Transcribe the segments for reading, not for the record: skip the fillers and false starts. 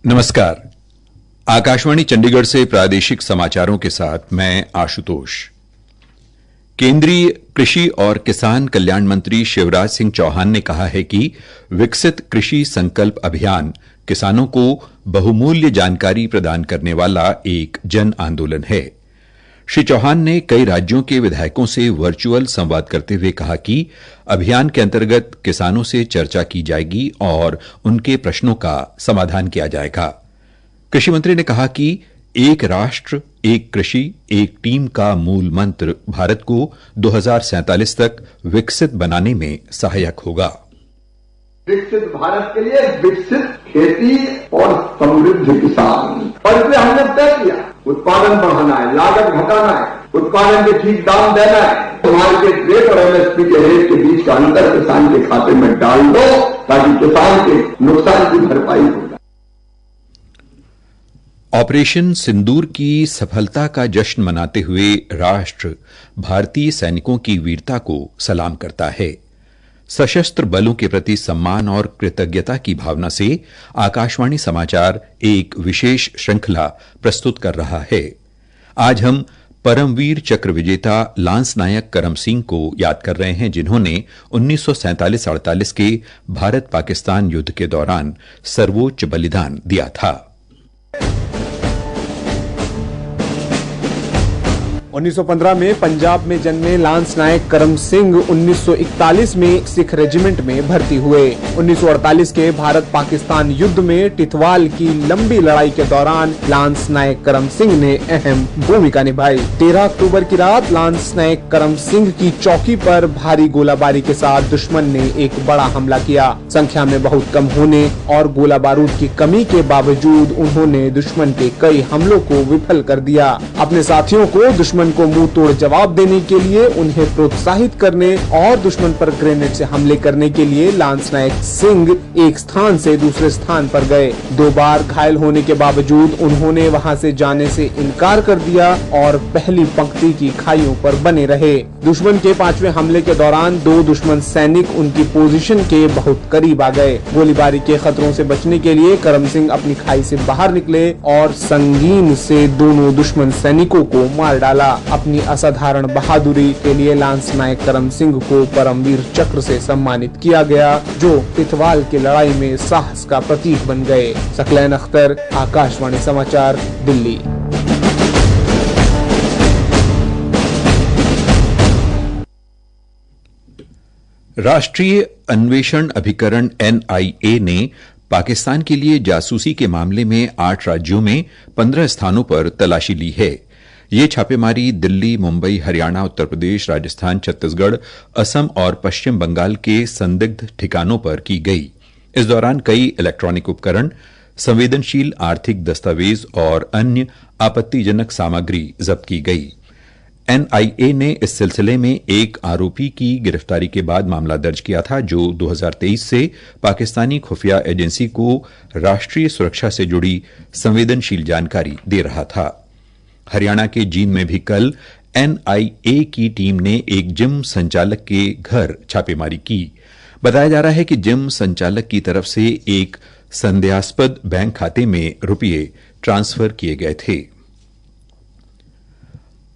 नमस्कार। आकाशवाणी चंडीगढ़ से प्रादेशिक समाचारों के साथ मैं आशुतोष। केंद्रीय कृषि और किसान कल्याण मंत्री शिवराज सिंह चौहान ने कहा है कि विकसित कृषि संकल्प अभियान किसानों को बहुमूल्य जानकारी प्रदान करने वाला एक जन आंदोलन है। श्री चौहान ने कई राज्यों के विधायकों से वर्चुअल संवाद करते हुए कहा कि अभियान के अंतर्गत किसानों से चर्चा की जाएगी और उनके प्रश्नों का समाधान किया जाएगा। कृषि मंत्री ने कहा कि एक राष्ट्र एक कृषि एक टीम का मूल मंत्र भारत को 2047 तक विकसित बनाने में सहायक होगा। विकसित भारत के लिए विकसित खेती और समृद्ध किसान, और इसलिए हमने तय किया उत्पादन बढ़ाना है, लागत घटाना है, उत्पादन के ठीक दाम देना है। मार्केट रेट और एमएसपी के रेट के बीच का अंतर किसान के खाते में डाल दो ताकि किसान के नुकसान की भरपाई हो जाए। ऑपरेशन सिंदूर की सफलता का जश्न मनाते हुए राष्ट्र भारतीय सैनिकों की वीरता को सलाम करता है। सशस्त्र बलों के प्रति सम्मान और कृतज्ञता की भावना से आकाशवाणी समाचार एक विशेष श्रृंखला प्रस्तुत कर रहा है। आज हम परमवीर चक्र विजेता लांस नायक करम सिंह को याद कर रहे हैं, जिन्होंने 1947-48 के भारत पाकिस्तान युद्ध के दौरान सर्वोच्च बलिदान दिया था। 1915 में पंजाब में जन्मे लांस नायक करम सिंह 1941 में सिख रेजिमेंट में भर्ती हुए। 1948 के भारत पाकिस्तान युद्ध में टिथवाल की लंबी लड़ाई के दौरान लांस नायक करम सिंह ने अहम भूमिका निभाई। 13 अक्टूबर की रात लांस नायक करम सिंह की चौकी पर भारी गोलाबारी के साथ दुश्मन ने एक बड़ा हमला किया। संख्या में बहुत कम होने और गोला बारूद की कमी के बावजूद उन्होंने दुश्मन के कई हमलों को विफल कर दिया। अपने साथियों को दुश्मन को मुंह तोड़ जवाब देने के लिए, उन्हें प्रोत्साहित करने और दुश्मन पर ग्रेनेड से हमले करने के लिए लांस नायक सिंह एक स्थान से दूसरे स्थान पर गए। 2 बार घायल होने के बावजूद उन्होंने वहां से जाने से इनकार कर दिया और पहली पंक्ति की खाइयों पर बने रहे। दुश्मन के 5वें हमले के दौरान 2 दुश्मन सैनिक उनकी पोजीशन के बहुत करीब आ गए। गोलीबारी के खतरों से बचने के लिए करम सिंह अपनी खाई से बाहर निकले और संगीन से दोनों दुश्मन सैनिकों को मार डाला। अपनी असाधारण बहादुरी के लिए लांस नायक करम सिंह को परमवीर चक्र से सम्मानित किया गया, जो टिथवाल की लड़ाई में साहस का प्रतीक बन गए। सकलैन अख्तर, आकाशवाणी समाचार, दिल्ली। राष्ट्रीय अन्वेषण अभिकरण NIA ने पाकिस्तान के लिए जासूसी के मामले में 8 राज्यों में 15 स्थानों पर तलाशी ली है। ये छापेमारी दिल्ली, मुंबई, हरियाणा, उत्तर प्रदेश, राजस्थान, छत्तीसगढ़, असम और पश्चिम बंगाल के संदिग्ध ठिकानों पर की गई। इस दौरान कई इलेक्ट्रॉनिक उपकरण, संवेदनशील आर्थिक दस्तावेज और अन्य आपत्तिजनक सामग्री जब्त की गई। NIA ने इस सिलसिले में एक आरोपी की गिरफ्तारी के बाद मामला दर्ज किया था, जो 2023 से पाकिस्तानी खुफिया एजेंसी को राष्ट्रीय सुरक्षा से जुड़ी संवेदनशील जानकारी दे रहा था। हरियाणा के जींद में भी कल NIA की टीम ने एक जिम संचालक के घर छापेमारी की। बताया जा रहा है कि जिम संचालक की तरफ से एक संदेहास्पद बैंक खाते में रुपये ट्रांसफर किए गए थे।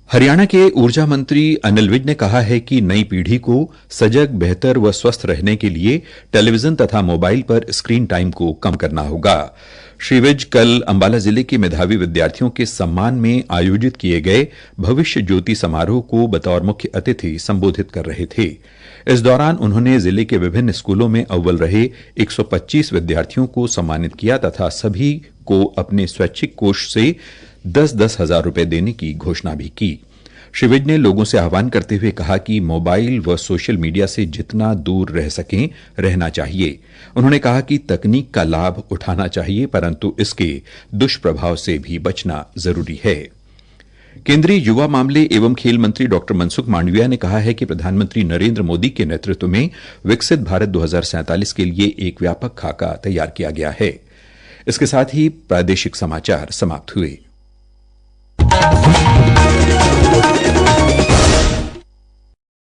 हरियाणा के ऊर्जा मंत्री अनिल विज ने कहा है कि नई पीढ़ी को सजग, बेहतर व स्वस्थ रहने के लिए टेलीविजन तथा मोबाइल पर स्क्रीन टाइम को कम करना होगा। श्री विज कल अंबाला जिले के मेधावी विद्यार्थियों के सम्मान में आयोजित किए गए भविष्य ज्योति समारोह को बतौर मुख्य अतिथि संबोधित कर रहे थे। इस दौरान उन्होंने जिले के विभिन्न स्कूलों में अव्वल रहे 125 विद्यार्थियों को सम्मानित किया तथा सभी को अपने स्वैच्छिक कोष से 10-10 हजार रुपए देने की घोषणा भी की। श्री विज ने लोगों से आह्वान करते हुए कहा कि मोबाइल व सोशल मीडिया से जितना दूर रह सकें रहना चाहिए। उन्होंने कहा कि तकनीक का लाभ उठाना चाहिए, परंतु इसके दुष्प्रभाव से भी बचना जरूरी है। केंद्रीय युवा मामले एवं खेल मंत्री डॉ मनसुख मांडविया ने कहा है कि प्रधानमंत्री नरेंद्र मोदी के नेतृत्व में विकसित भारत 2047 के लिए एक व्यापक खाका तैयार किया गया है। इसके साथ ही प्रादेशिक समाचार समाप्त हुए।